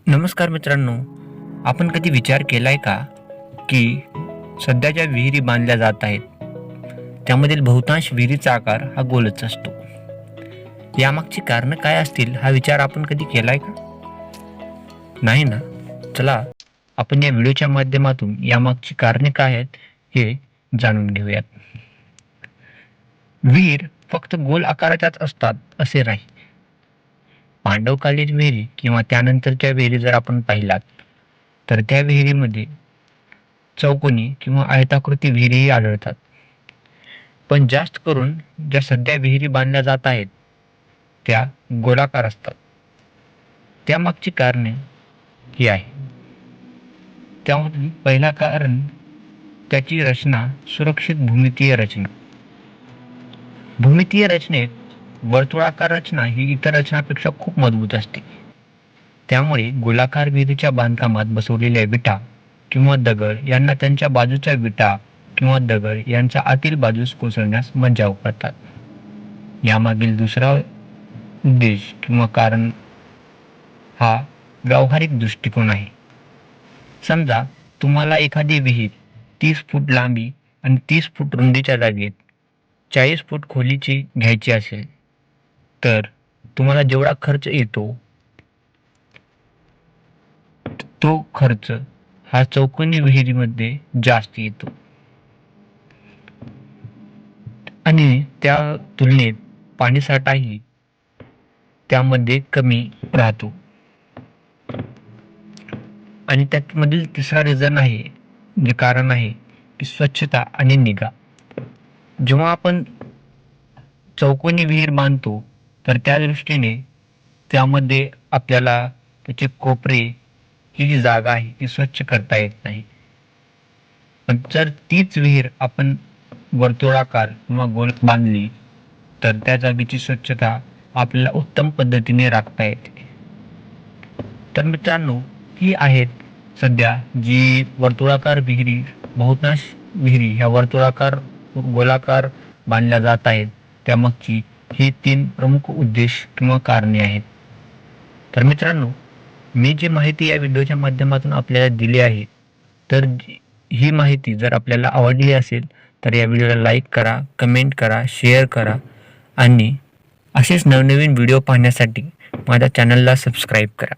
नमस्कार मित्रांनो, आपण कधी विचार केलाय का की सध्या ज्या विहिरी बांधल्या जात आहेत त्यामधील बहुतांश विहिरीचा आकार हा गोलच असतो. यामागची कारणं काय असतील हा विचार आपण कधी केलाय का? नाही ना? चला आपण या व्हिडिओच्या माध्यमातून यामागची कारणे काय आहेत हे जाणून घेऊयात. विहीर फक्त गोल आकाराच्याच असतात असे नाही. पांडवकालीन विहिरी किंवा त्यानंतरच्या विहिरी जर आपण पाहिलात तर त्या विहिरीमध्ये चौकोनी किंवा आयताकृती विहिरीही आढळतात. पण जास्त करून ज्या सध्या विहिरी बांधल्या जात आहेत त्या गोलाकार असतात. त्यामागची कारणे ही आहे. त्यामधील पहिला कारण त्याची रचना, सुरक्षित भूमितीय रचना. भूमितीय रचनेत वर्तुळाकार रचना ही इतर रचनापेक्षा खूप मजबूत असते. त्यामुळे गोलाकार विहिरीच्या बांधकामात बसवलेल्या विटा किंवा दगड यांना त्यांच्या बाजूच्या विटा किंवा दगड यांच्या आतील बाजूस कोसळण्यास मज्जाव करतात. यामागील दुसरा उद्देश किंवा कारण हा व्यावहारिक दृष्टिकोन आहे. समजा तुम्हाला एखादी विहीर 30 फूट लांबी आणि 30 फूट रुंदीच्या जागेत 40 फूट खोलीची घ्यायची असेल, तर तुम्हाला जेवढा खर्च येतो तो खर्च हा चौकोनी विहिरीमध्ये जास्त येतो आणि त्या तुलनेत पाणीसाठाही त्यामध्ये कमी राहतो. आणि त्यामधील तिसरा रिझन आहे, जे कारण आहे की स्वच्छता आणि निगा. जेव्हा आपण चौकोनी विहीर बांधतो तर त्या दृष्टीने त्यामध्ये आपल्याला त्याचे कोपरे, ही जी जागा आहे ती स्वच्छ करता येत नाही. पण जर तीच विहीर आपण वर्तुळाकार किंवा गोल बांधली तर त्या जागेची स्वच्छता आपल्याला उत्तम पद्धतीने राखता येते. तर मित्रांनो, ही आहेत सध्या जी वर्तुळाकार विहिरी, बहुतांश विहिरी ह्या वर्तुळाकार गोलाकार बांधल्या जात आहेत त्यामागची ही 3 प्रमुख उद्देश किंवा कारणे आहेत. तर मित्रांनो, मी जी माहिती या व्हिडिओच्या माध्यमातून आपल्याला दिली आहे, तर ही माहिती जर आपल्याला आवडली असेल तर या व्हिडिओला लाईक करा, कमेंट करा, शेअर करा आणि असेच नवनवीन व्हिडिओ पाहण्यासाठी माझ्या चॅनलला सबस्क्राईब करा.